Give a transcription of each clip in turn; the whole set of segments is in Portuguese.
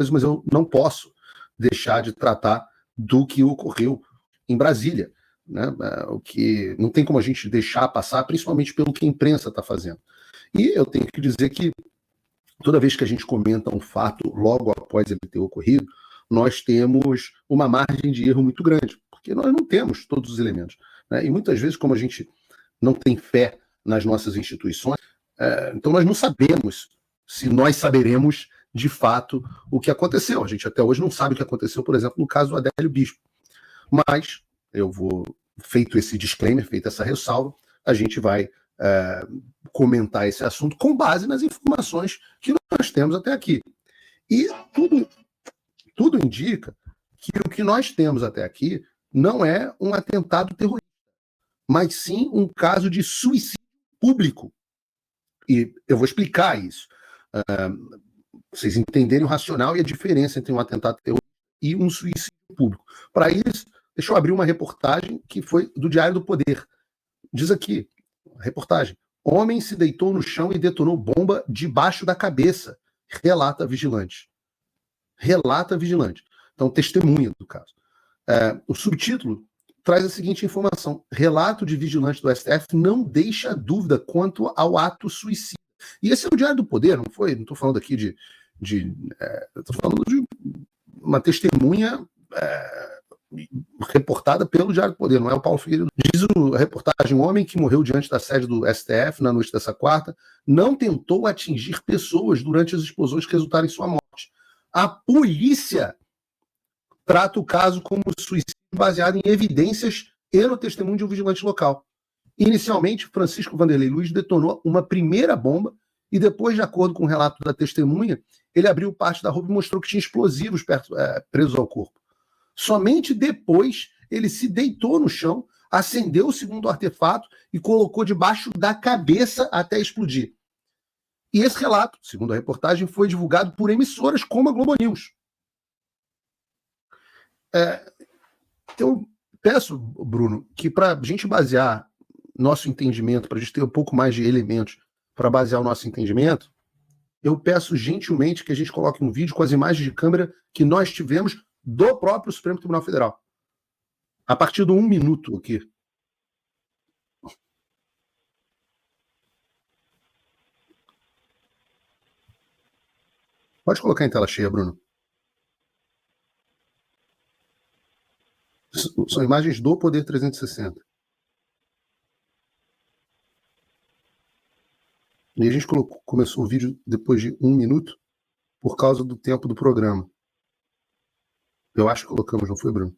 mas eu não posso deixar de tratar do que ocorreu em Brasília, né? O que não tem como a gente deixar passar, principalmente pelo que a imprensa está fazendo. E eu tenho que dizer que toda vez que a gente comenta um fato logo após ele ter ocorrido, nós temos uma margem de erro muito grande, porque nós não temos todos os elementos, né? E muitas vezes, como a gente não tem fé nas nossas instituições, então nós não sabemos se nós saberemos de fato o que aconteceu. A gente até hoje não sabe o que aconteceu, por exemplo, no caso do Adélio Bispo. Mas eu vou, feito esse disclaimer, feita essa ressalva, a gente vai comentar esse assunto com base nas informações que nós temos até aqui. E tudo indica que o que nós temos até aqui não é um atentado terrorista, mas sim um caso de suicídio público. E eu vou explicar isso. Vocês entenderem o racional e a diferença entre um atentado terrorista e um suicídio público. Para isso, deixa eu abrir uma reportagem que foi do Diário do Poder. Diz aqui, a reportagem: homem se deitou no chão e detonou bomba debaixo da cabeça, relata vigilante. Relata vigilante. Então, testemunha do caso. O subtítulo traz a seguinte informação: relato de vigilante do STF não deixa dúvida quanto ao ato suicida. E esse é o Diário do Poder, não foi? Não estou falando aqui estou falando de uma testemunha reportada pelo Diário do Poder, não é o Paulo Figueiredo. Diz a reportagem: um homem que morreu diante da sede do STF na noite dessa quarta não tentou atingir pessoas durante as explosões que resultaram em sua morte. A polícia trata o caso como suicídio baseado em evidências e no testemunho de um vigilante local. Inicialmente, Francisco Vanderlei Luiz detonou uma primeira bomba e depois, de acordo com o relato da testemunha, ele abriu parte da roupa e mostrou que tinha explosivos presos ao corpo. Somente depois ele se deitou no chão, acendeu o segundo artefato e colocou debaixo da cabeça até explodir. E esse relato, segundo a reportagem, foi divulgado por emissoras como a Globo News. Eu peço, Bruno, que para a gente basear nosso entendimento, para a gente ter um pouco mais de elementos para basear o nosso entendimento, eu peço gentilmente que a gente coloque um vídeo com as imagens de câmera que nós tivemos do próprio Supremo Tribunal Federal. A partir de 1 minuto aqui. Pode colocar em tela cheia, Bruno. São imagens do Poder 360. E a gente começou o vídeo depois de 1 minuto por causa do tempo do programa. Eu acho que colocamos, não foi, Bruno?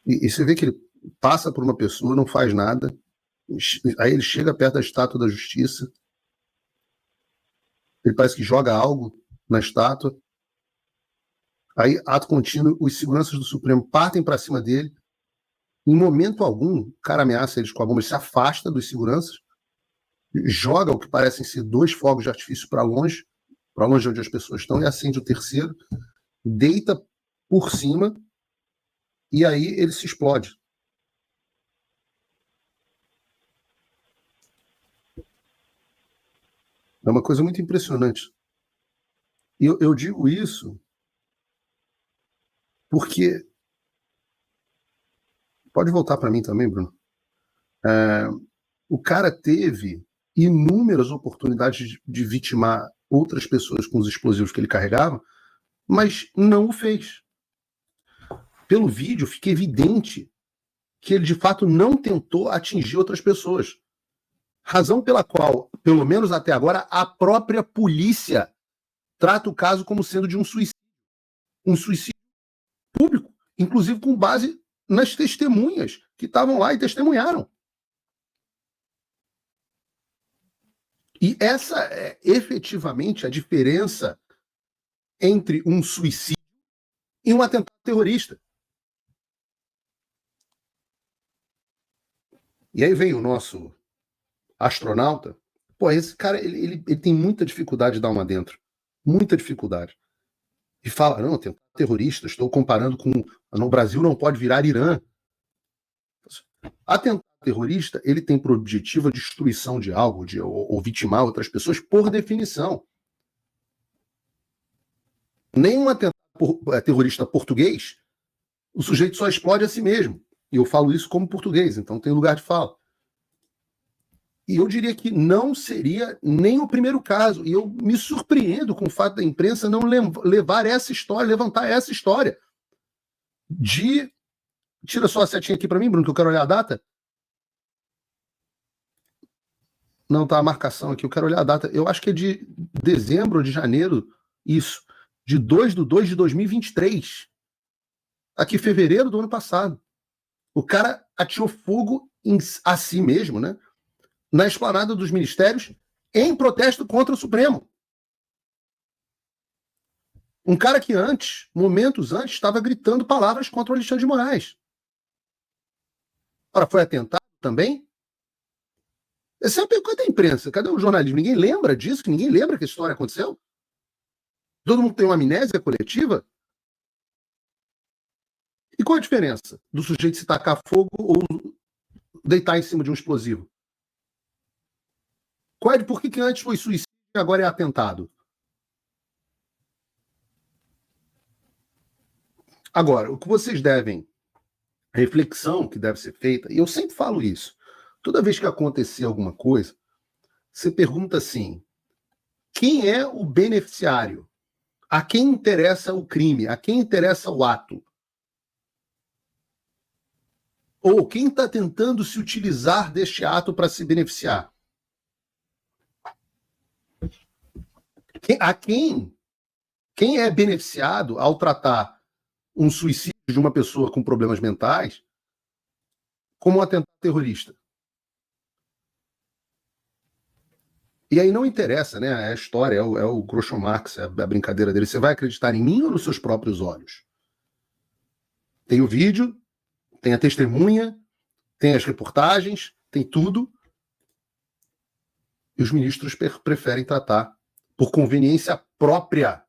E você vê que ele passa por uma pessoa, não faz nada, aí ele chega perto da estátua da Justiça, ele parece que joga algo na estátua, aí, ato contínuo, os seguranças do Supremo partem para cima dele, em momento algum, o cara ameaça eles com a bomba, ele se afasta dos seguranças, joga o que parecem ser 2 fogos de artifício para longe de onde as pessoas estão, e acende o terceiro, deita por cima, e aí ele se explode. É uma coisa muito impressionante. E eu digo isso porque... Pode voltar para mim também, Bruno. O cara teve inúmeras oportunidades de vitimar outras pessoas com os explosivos que ele carregava, mas não o fez. Pelo vídeo, fica evidente que ele, de fato, não tentou atingir outras pessoas. Razão pela qual, pelo menos até agora, a própria polícia trata o caso como sendo de um suicídio. Um suicídio público, inclusive com base nas testemunhas que estavam lá e testemunharam. E essa é efetivamente a diferença entre um suicídio e um atentado terrorista. E aí vem o nosso astronauta. Pô, esse cara, ele tem muita dificuldade de dar uma dentro. Muita dificuldade. E fala, não, atentado terrorista, estou comparando com... No Brasil não pode virar Irã. Atentado terrorista, ele tem por objetivo a destruição de algo, ou vitimar outras pessoas, por definição. Nenhum atentado terrorista português, o sujeito só explode a si mesmo. E eu falo isso como português, então tem lugar de fala. E eu diria que não seria nem o primeiro caso. E eu me surpreendo com o fato da imprensa não levar essa história, levantar essa história. Tira só a setinha aqui para mim, Bruno, que eu quero olhar a data. Não, tá a marcação aqui, eu quero olhar a data. Eu acho que é de dezembro ou de janeiro, isso. De 2/2 de 2023. Aqui, fevereiro do ano passado. O cara atirou fogo a si mesmo, né? Na esplanada dos ministérios, em protesto contra o Supremo. Um cara que momentos antes, estava gritando palavras contra o Alexandre de Moraes. Ora, foi atentado também? Essa é a pergunta da imprensa. Cadê o jornalismo? Ninguém lembra disso? Ninguém lembra que a história aconteceu? Todo mundo tem uma amnésia coletiva? E qual a diferença do sujeito se tacar fogo ou deitar em cima de um explosivo? Por que antes foi suicídio e agora é atentado? Agora, o que vocês devem, a reflexão que deve ser feita, e eu sempre falo isso, toda vez que acontecer alguma coisa, você pergunta assim, quem é o beneficiário? A quem interessa o crime? A quem interessa o ato? Ou quem está tentando se utilizar deste ato para se beneficiar? Quem é beneficiado ao tratar um suicídio de uma pessoa com problemas mentais como um atentado terrorista? E aí não interessa, né? É a história, é o Groucho Marx, é a brincadeira dele. Você vai acreditar em mim ou nos seus próprios olhos? Tem o vídeo, tem a testemunha, tem as reportagens, tem tudo. E os ministros preferem tratar por conveniência própria.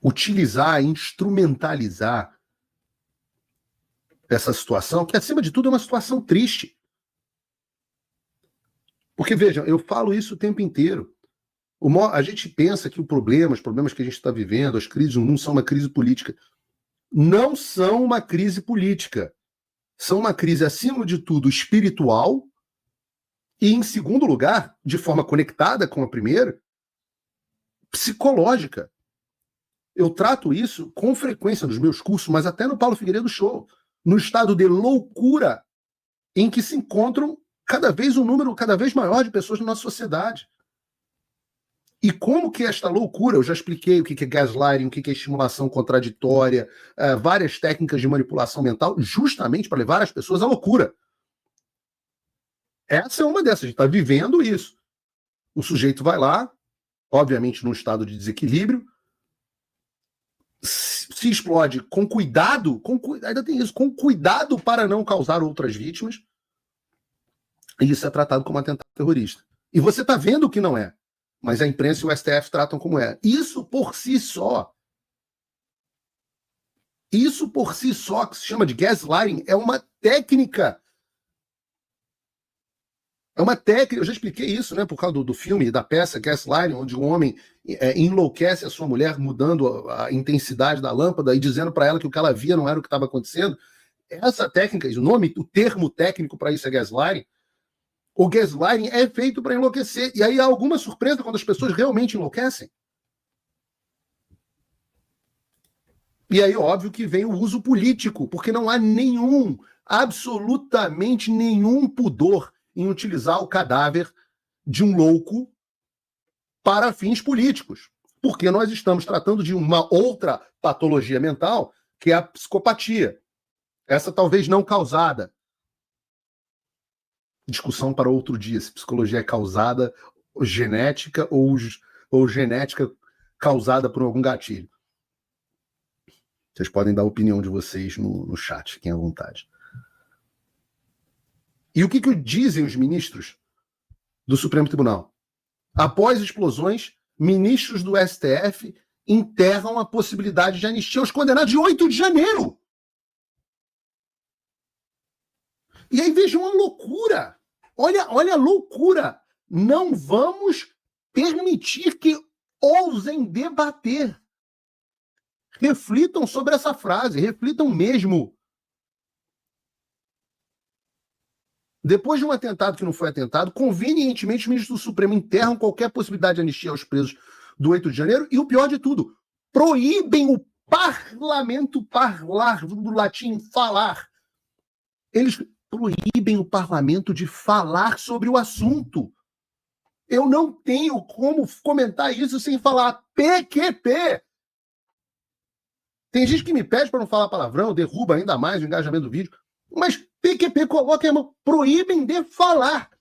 Utilizar, instrumentalizar essa situação, que acima de tudo é uma situação triste. Porque, vejam, eu falo isso o tempo inteiro. A gente pensa que os problemas que a gente está vivendo, as crises no mundo são uma crise política. Não são uma crise política. São uma crise, acima de tudo, espiritual e, em segundo lugar, de forma conectada com a primeira, psicológica. Eu trato isso com frequência nos meus cursos, mas até no Paulo Figueiredo Show, no estado de loucura em que se encontram um número cada vez maior de pessoas na nossa sociedade. E como que esta loucura, eu já expliquei o que é gaslighting, o que é estimulação contraditória, várias técnicas de manipulação mental, justamente para levar as pessoas à loucura. Essa é uma dessas, a gente está vivendo isso. O sujeito vai lá, obviamente num estado de desequilíbrio, se explode com cuidado, ainda tem isso, com cuidado para não causar outras vítimas, e isso é tratado como atentado terrorista. E você está vendo que não é, mas a imprensa e o STF tratam como é. Isso por si só, que se chama de gaslighting, é uma técnica. É uma técnica, eu já expliquei isso, né, por causa do filme, da peça Gaslighting, onde um homem enlouquece a sua mulher, mudando a intensidade da lâmpada e dizendo para ela que o que ela via não era o que estava acontecendo. Essa técnica, o termo técnico para isso é gaslighting. O gaslighting é feito para enlouquecer. E aí há alguma surpresa quando as pessoas realmente enlouquecem? E aí, óbvio que vem o uso político, porque não há absolutamente nenhum pudor em utilizar o cadáver de um louco para fins políticos. Porque nós estamos tratando de uma outra patologia mental, que é a psicopatia. Essa talvez não causada. Discussão para outro dia, se psicologia é causada genética ou genética causada por algum gatilho. Vocês podem dar a opinião de vocês no chat, fiquem à vontade. E o que dizem os ministros do Supremo Tribunal? Após explosões, ministros do STF enterram a possibilidade de anistia aos condenados de 8 de janeiro. E aí vejam a loucura. Olha a loucura. Não vamos permitir que ousem debater. Reflitam sobre essa frase, reflitam mesmo. Depois de um atentado que não foi atentado, convenientemente os ministros do Supremo enterram qualquer possibilidade de anistia aos presos do 8 de janeiro e o pior de tudo, proíbem o parlamento parlar, do latim falar. Eles proíbem o parlamento de falar sobre o assunto. Eu não tenho como comentar isso sem falar PQP. Tem gente que me pede para não falar palavrão, derruba ainda mais o engajamento do vídeo, mas PQP coloca, irmão, proíbem de falar.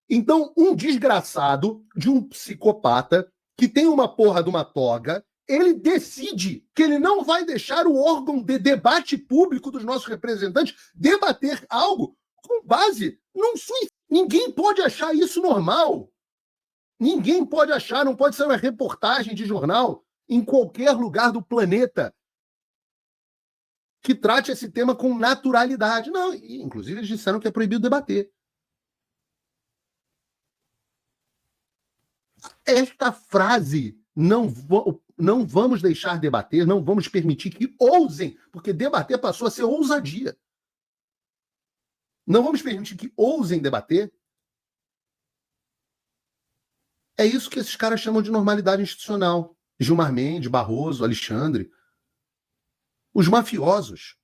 Então, um desgraçado de um psicopata que tem uma porra de uma toga, ele decide que ele não vai deixar o órgão de debate público dos nossos representantes debater algo com base num suicídio. Ninguém pode achar isso normal. Ninguém pode achar, não pode ser uma reportagem de jornal em qualquer lugar do planeta que trate esse tema com naturalidade. Não, inclusive eles disseram que é proibido debater. Esta frase, não vamos deixar debater, não vamos permitir que ousem, porque debater passou a ser ousadia. Não vamos permitir que ousem debater. É isso que esses caras chamam de normalidade institucional. Gilmar Mendes, Barroso, Alexandre. Os mafiosos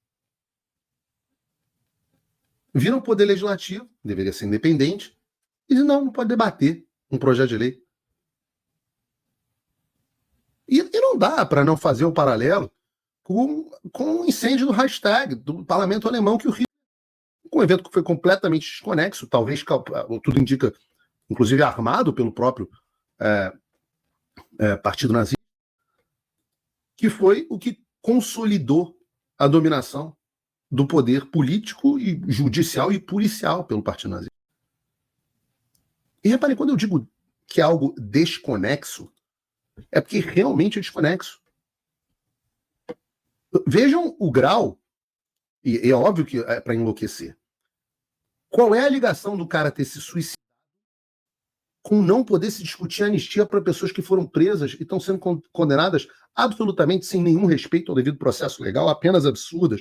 viram o poder legislativo, deveria ser independente, e dizem, não pode debater um projeto de lei. E não dá para não fazer um paralelo com o incêndio do hashtag do parlamento alemão, que um evento que foi completamente desconexo, talvez, tudo indica, inclusive armado pelo próprio Partido Nazista, que foi o que consolidou a dominação do poder político e judicial e policial pelo Partido Nazista. E reparem, quando eu digo que é algo desconexo, é porque realmente é desconexo. Vejam o grau, e é óbvio que é para enlouquecer. Qual é a ligação do cara ter se suicidado com não poder se discutir anistia para pessoas que foram presas e estão sendo condenadas absolutamente sem nenhum respeito ao devido processo legal, apenas absurdas?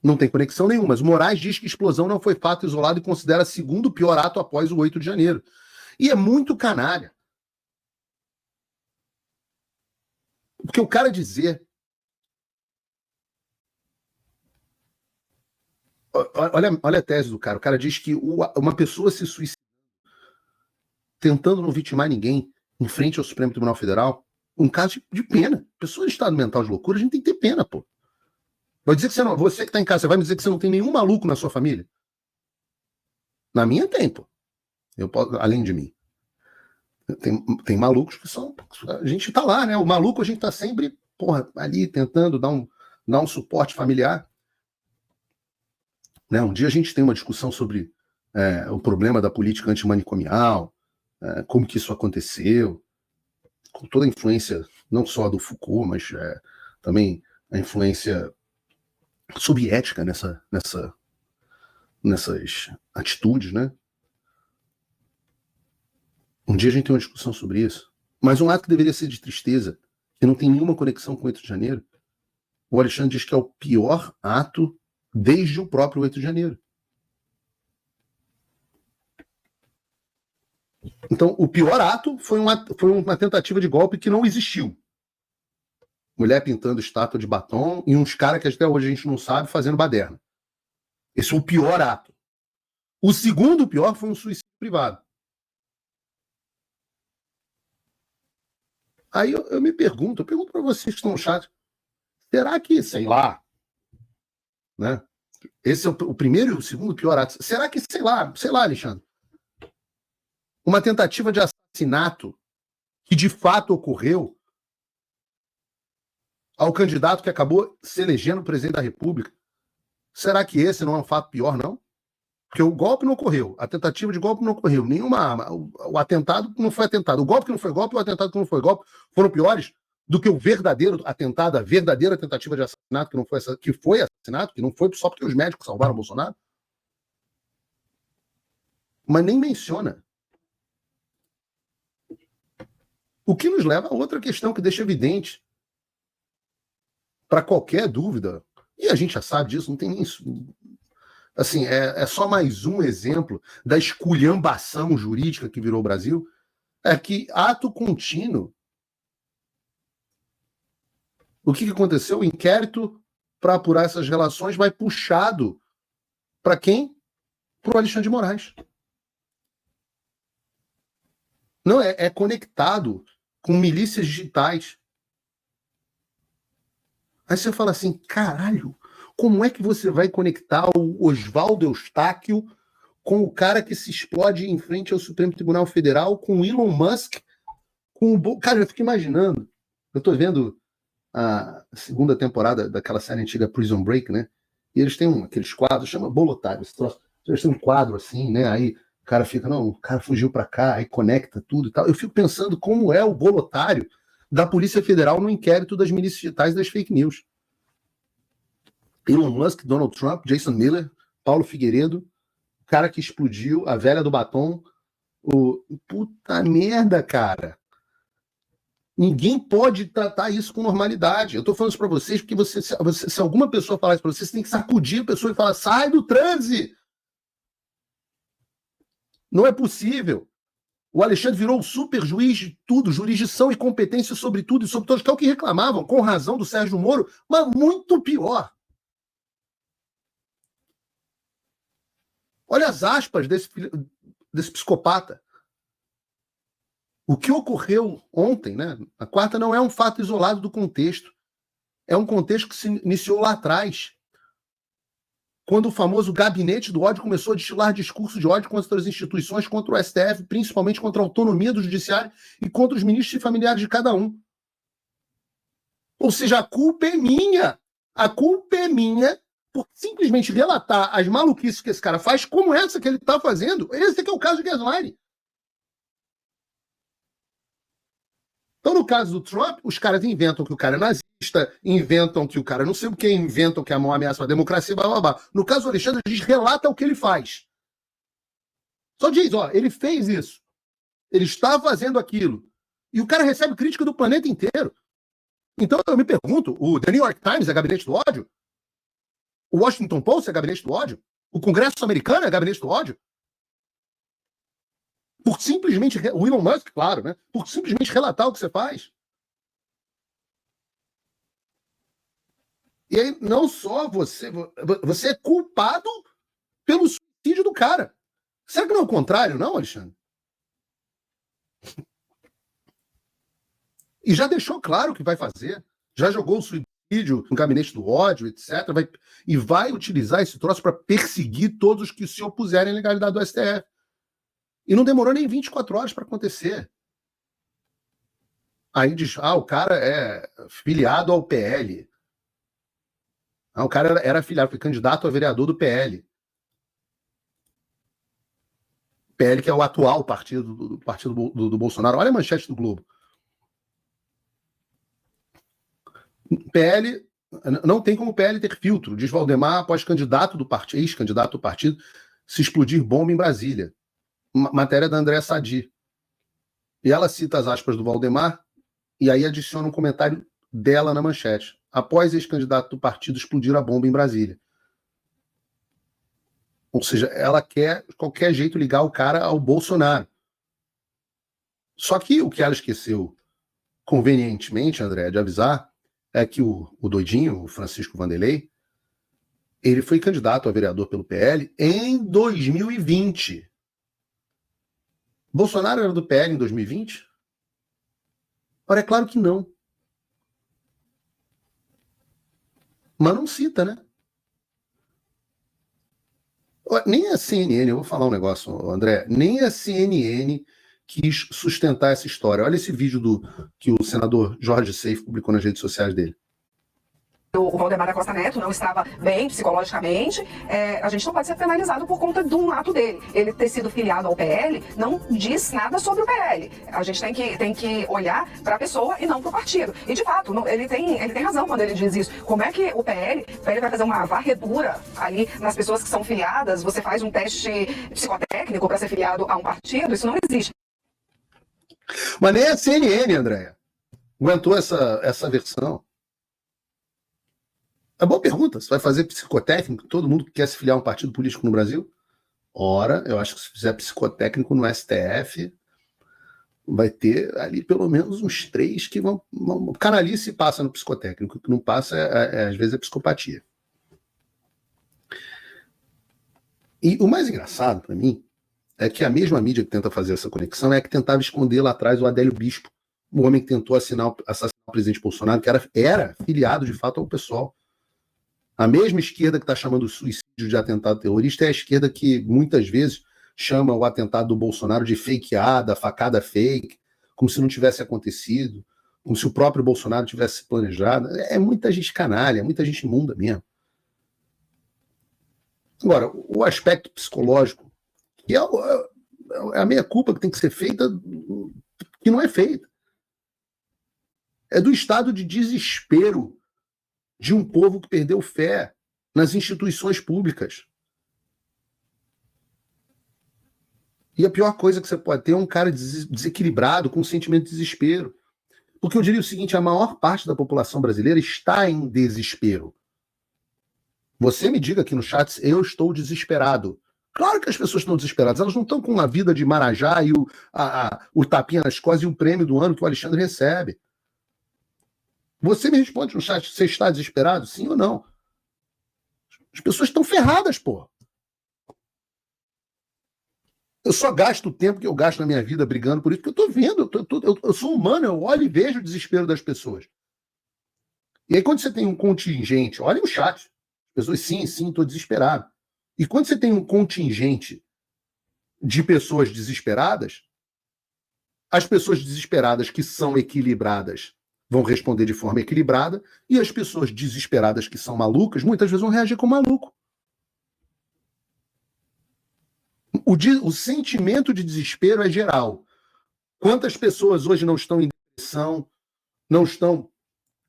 Não tem conexão nenhuma, mas o Moraes diz que a explosão não foi fato isolado e considera segundo pior ato após o 8 de janeiro. E é muito canalha. Porque o cara dizer... Olha a tese do cara. O cara diz que uma pessoa se suicidando, tentando não vitimar ninguém, em frente ao Supremo Tribunal Federal, um caso de pena. Pessoa em estado mental de loucura, a gente tem que ter pena, pô. Vai dizer que você não... Você que está em casa, você vai me dizer que você não tem nenhum maluco na sua família? Na minha tem, pô. Além de mim. Tem malucos que são... A gente tá lá, né? O maluco a gente tá sempre, porra, ali tentando dar um suporte familiar. Né? Um dia a gente tem uma discussão sobre o problema da política antimanicomial, como que isso aconteceu, com toda a influência, não só do Foucault, mas também a influência soviética nessas atitudes, né? Um dia a gente tem uma discussão sobre isso. Mas um ato que deveria ser de tristeza, que não tem nenhuma conexão com o 8 de janeiro, o Alexandre diz que é o pior ato desde o próprio 8 de janeiro. Então, o pior ato foi uma tentativa de golpe que não existiu. Mulher pintando estátua de batom e uns caras que até hoje a gente não sabe fazendo baderna. Esse foi o pior ato. O segundo pior foi um suicídio privado. Aí eu me pergunto para vocês que estão no chat, será que, sei lá, né? Esse é o primeiro e o segundo pior ato. Será que, sei lá, Alexandre, uma tentativa de assassinato que de fato ocorreu ao candidato que acabou se elegendo presidente da República, será que esse não é um fato pior, não? Porque o golpe não ocorreu, a tentativa de golpe não ocorreu, nenhuma arma, o atentado não foi atentado, o golpe que não foi golpe, o atentado que não foi golpe, foram piores? do que o verdadeiro atentado, a verdadeira tentativa de assassinato, que foi assassinato, que não foi só porque os médicos salvaram o Bolsonaro? Mas nem menciona. O que nos leva a outra questão que deixa evidente, para qualquer dúvida, e a gente já sabe disso, não tem isso. Assim, é só mais um exemplo da esculhambação jurídica que virou o Brasil, é que ato contínuo. O que aconteceu? O inquérito para apurar essas relações vai puxado para quem? Para o Alexandre de Moraes. Não, é conectado com milícias digitais. Aí você fala assim, caralho, como é que você vai conectar o Oswaldo Eustáquio com o cara que se explode em frente ao Supremo Tribunal Federal, com o Elon Musk, com o... Cara, eu fico imaginando, eu tô vendo a segunda temporada daquela série antiga Prison Break, né? E eles têm aqueles quadros, chama Bolotário, esse troço. Eles têm um quadro assim, né? Aí o cara fica, não, o cara fugiu para cá, aí conecta tudo e tal. Eu fico pensando como é o bolotário da Polícia Federal no inquérito das milícias digitais e das fake news. Elon Musk, Donald Trump, Jason Miller, Paulo Figueiredo, o cara que explodiu, a velha do batom, puta merda, cara. Ninguém pode tratar isso com normalidade. Eu estou falando isso para vocês porque se alguma pessoa falar isso para vocês, você tem que sacudir a pessoa e falar, sai do transe! Não é possível. O Alexandre virou o super juiz de tudo, jurisdição e competência sobre tudo e sobre todos, que é o que reclamavam, com razão, do Sérgio Moro, mas muito pior. Olha as aspas desse psicopata. O que ocorreu ontem, né, na quarta, não é um fato isolado do contexto. É um contexto que se iniciou lá atrás, quando o famoso gabinete do ódio começou a destilar discurso de ódio contra as instituições, contra o STF, principalmente contra a autonomia do judiciário e contra os ministros e familiares de cada um. Ou seja, a culpa é minha. A culpa é minha por simplesmente relatar as maluquices que esse cara faz, como essa que ele está fazendo. Esse aqui é o caso de Gasline. Então, no caso do Trump, os caras inventam que o cara é nazista, inventam que o cara não sei o que, inventam que é uma ameaça à democracia, blá, blá, blá. No caso do Alexandre, a gente relata o que ele faz. Só diz, ó, ele fez isso. Ele está fazendo aquilo. E o cara recebe crítica do planeta inteiro. Então, eu me pergunto, o The New York Times é gabinete do ódio? O Washington Post é gabinete do ódio? O Congresso americano é gabinete do ódio? Por simplesmente, o Elon Musk, claro, né? Por simplesmente relatar o que você faz. E aí, não só você é culpado pelo suicídio do cara. Será que não é o contrário, não, Alexandre? E já deixou claro o que vai fazer. Já jogou o suicídio no gabinete do ódio, etc. E vai utilizar esse troço para perseguir todos os que se opuserem à legalidade do STF. E não demorou nem 24 horas para acontecer. Aí diz, o cara é filiado ao PL. O cara era filiado, foi candidato a vereador do PL. PL que é o atual partido do Bolsonaro. Olha a manchete do Globo. PL, não tem como o PL ter filtro, diz Valdemar após candidato do partido, ex-candidato do partido, se explodir bomba em Brasília. Matéria da Andréa Sadi. E ela cita as aspas do Valdemar e aí adiciona um comentário dela na manchete. Após ex-candidato do partido explodir a bomba em Brasília. Ou seja, ela quer de qualquer jeito ligar o cara ao Bolsonaro. Só que o que ela esqueceu convenientemente, André, de avisar, é que o doidinho, o Francisco Vanderlei, ele foi candidato a vereador pelo PL em 2020. Bolsonaro era do PL em 2020? Ora, é claro que não. Mas não cita, né? Nem a CNN, eu vou falar um negócio, André, nem a CNN quis sustentar essa história. Olha esse vídeo que o senador Jorge Seif publicou nas redes sociais dele. o Valdemar da Costa Neto não estava bem psicologicamente, a gente não pode ser penalizado por conta de um ato dele. Ele ter sido filiado ao PL não diz nada sobre o PL. A gente tem que olhar para a pessoa e não para o partido. E, de fato, ele tem razão quando ele diz isso. Como é que o PL vai fazer uma varredura ali nas pessoas que são filiadas? Você faz um teste psicotécnico para ser filiado a um partido? Isso não existe. Mas nem a CNN, Andréia, aguentou essa versão. É boa pergunta. Você vai fazer psicotécnico? Todo mundo que quer se filiar a um partido político no Brasil? Ora, eu acho que se fizer psicotécnico no STF, vai ter ali pelo menos uns 3 que vão... Canalice passa no psicotécnico. O que não passa, às vezes, é psicopatia. E o mais engraçado, para mim, é que a mesma mídia que tenta fazer essa conexão é a que tentava esconder lá atrás o Adélio Bispo, o homem que tentou assassinar o presidente Bolsonaro, que era filiado, de fato, ao PSOL. A mesma esquerda que está chamando o suicídio de atentado terrorista é a esquerda que muitas vezes chama o atentado do Bolsonaro de fakeada, facada fake, como se não tivesse acontecido, como se o próprio Bolsonaro tivesse planejado. É muita gente canalha, é muita gente imunda mesmo. Agora, o aspecto psicológico, que é a meia-culpa que tem que ser feita, que não é feita. É do estado de desespero de um povo que perdeu fé nas instituições públicas. E a pior coisa que você pode ter é um cara desequilibrado, com um sentimento de desespero. Porque eu diria o seguinte, a maior parte da população brasileira está em desespero. Você me diga aqui no chat, eu estou desesperado. Claro que as pessoas estão desesperadas, elas não estão com a vida de Marajá e o tapinha nas costas e o prêmio do ano que o Alexandre recebe. Você me responde no chat, você está desesperado? Sim ou não? As pessoas estão ferradas, pô. Eu só gasto o tempo que eu gasto na minha vida brigando por isso, porque eu estou vendo, eu sou humano, eu olho e vejo o desespero das pessoas. E aí quando você tem um contingente, olha o chat, as pessoas, sim, estou desesperado. E quando você tem um contingente de pessoas desesperadas, as pessoas desesperadas que são equilibradas vão responder de forma equilibrada, e as pessoas desesperadas que são malucas, muitas vezes vão reagir como maluco. O sentimento de desespero é geral. Quantas pessoas hoje não estão em depressão, não estão...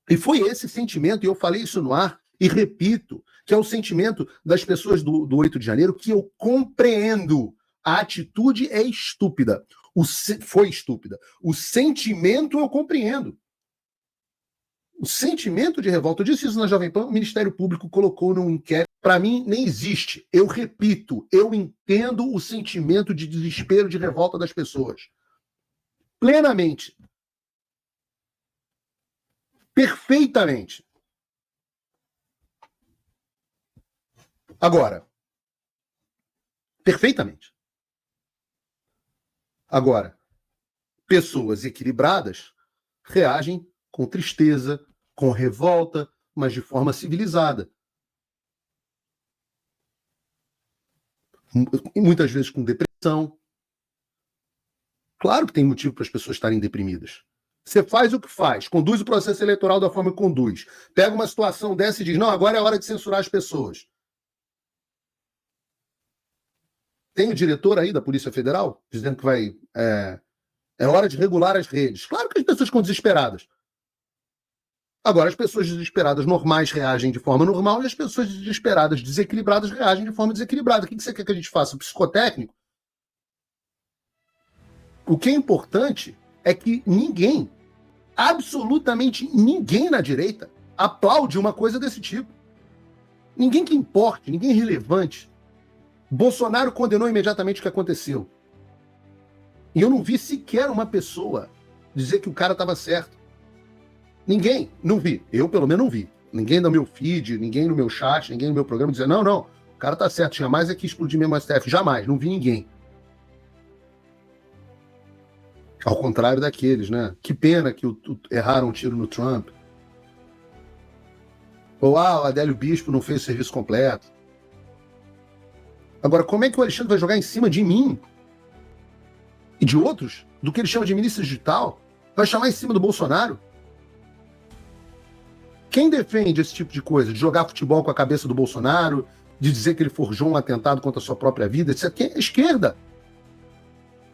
E foi esse sentimento, e eu falei isso no ar, e repito, que é o sentimento das pessoas do 8 de janeiro, que eu compreendo. A atitude é estúpida. Foi estúpida. O sentimento eu compreendo. O sentimento de revolta, eu disse isso na Jovem Pan, o Ministério Público colocou num inquérito, para mim nem existe. Eu repito, eu entendo o sentimento de desespero, de revolta das pessoas. Plenamente. Perfeitamente. Agora, perfeitamente. Agora, pessoas equilibradas reagem com tristeza, com revolta, mas de forma civilizada. E muitas vezes com depressão. Claro que tem motivo para as pessoas estarem deprimidas. Você faz o que faz, conduz o processo eleitoral da forma que conduz. Pega uma situação dessa e diz, não, agora é hora de censurar as pessoas. Tem o diretor aí da Polícia Federal dizendo que é hora de regular as redes. Claro que as pessoas ficam desesperadas. Agora, as pessoas desesperadas normais reagem de forma normal e as pessoas desesperadas, desequilibradas, reagem de forma desequilibrada. O que você quer que a gente faça? Psicotécnico? O que é importante é que ninguém, absolutamente ninguém na direita, aplaude uma coisa desse tipo. Ninguém que importe, ninguém relevante. Bolsonaro condenou imediatamente o que aconteceu. E eu não vi sequer uma pessoa dizer que o cara estava certo. Ninguém, não vi. Eu, pelo menos, não vi. Ninguém no meu feed, ninguém no meu chat, ninguém no meu programa dizer, não, o cara tá certo, jamais é que explodir mesmo o STF. Jamais, não vi ninguém. Ao contrário daqueles, né? Que pena que erraram um tiro no Trump. Ou, o Adélio Bispo não fez o serviço completo. Agora, como é que o Alexandre vai jogar em cima de mim e de outros, do que ele chama de milícia digital? Vai chamar em cima do Bolsonaro? Quem defende esse tipo de coisa? De jogar futebol com a cabeça do Bolsonaro, de dizer que ele forjou um atentado contra a sua própria vida, isso aqui é a esquerda.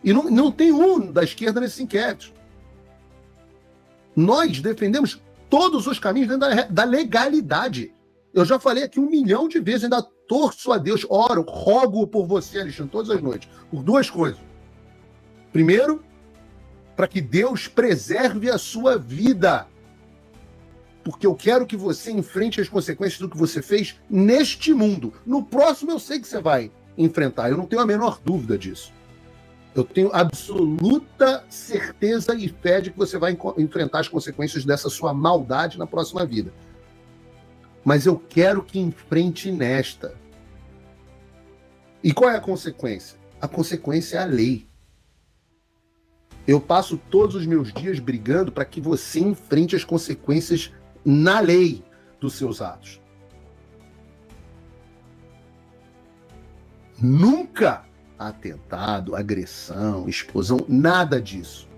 E não tem um da esquerda nesses inquéritos. Nós defendemos todos os caminhos dentro da legalidade. Eu já falei aqui 1 milhão de vezes, ainda torço a Deus, oro, rogo por você, Alexandre, todas as noites, por 2 coisas. Primeiro, para que Deus preserve a sua vida. Porque eu quero que você enfrente as consequências do que você fez neste mundo. No próximo eu sei que você vai enfrentar, eu não tenho a menor dúvida disso. Eu tenho absoluta certeza e fé de que você vai enfrentar as consequências dessa sua maldade na próxima vida. Mas eu quero que enfrente nesta. E qual é a consequência? A consequência é a lei. Eu passo todos os meus dias brigando para que você enfrente as consequências na lei dos seus atos. Nunca atentado, agressão, explosão, nada disso.